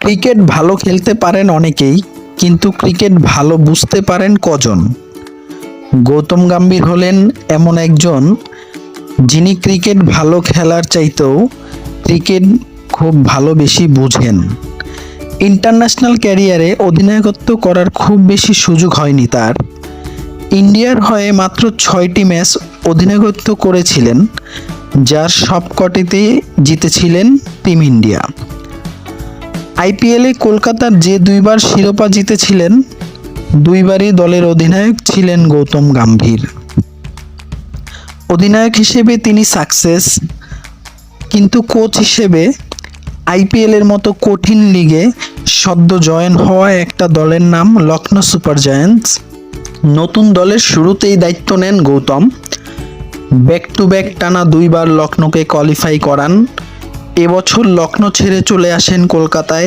Cricket ভালো খেলতে পারেন অনেকেই, কিন্তু ক্রিকেট ভালো বুঝতে পারেন কজন? গৌতম গম্ভীর হলেন এমন একজন যিনি ক্রিকেট ভালো খেলার চাইতেও ক্রিকেট খুব ভালো বেশি বুঝেন। ইন্টারন্যাশনাল ক্যারিয়ারে অধিনায়কত্ব করার খুব বেশি সুযোগ হয়নি তার। ইন্ডিয়ার হয়ে মাত্র 6টি ম্যাচ অধিনায়কত্ব করেছিলেন, যার সবকটিতে জিতেছিলেন টিম ইন্ডিয়া। আইপিএলে কলকাতার যে দুইবার শিরোপা জিতেছিলেন, দুইবারই দলের অধিনায়ক ছিলেন গৌতম গম্ভীর। অধিনায়ক হিসেবে তিনি সাকসেস, কিন্তু কোচ হিসেবে আইপিএলের মতো কঠিন লিগে সদ্য জয়েন হওয়া একটা দলের নাম লখনৌ সুপার জায়ান্টস। নতুন দলের শুরুতেই দায়িত্ব নেন গৌতম। ব্যাক টু ব্যাক টানা দুইবার লখনৌকে কোয়ালিফাই করান। এবছর লখনৌ ছেড়ে চলে আসেন কলকাতায়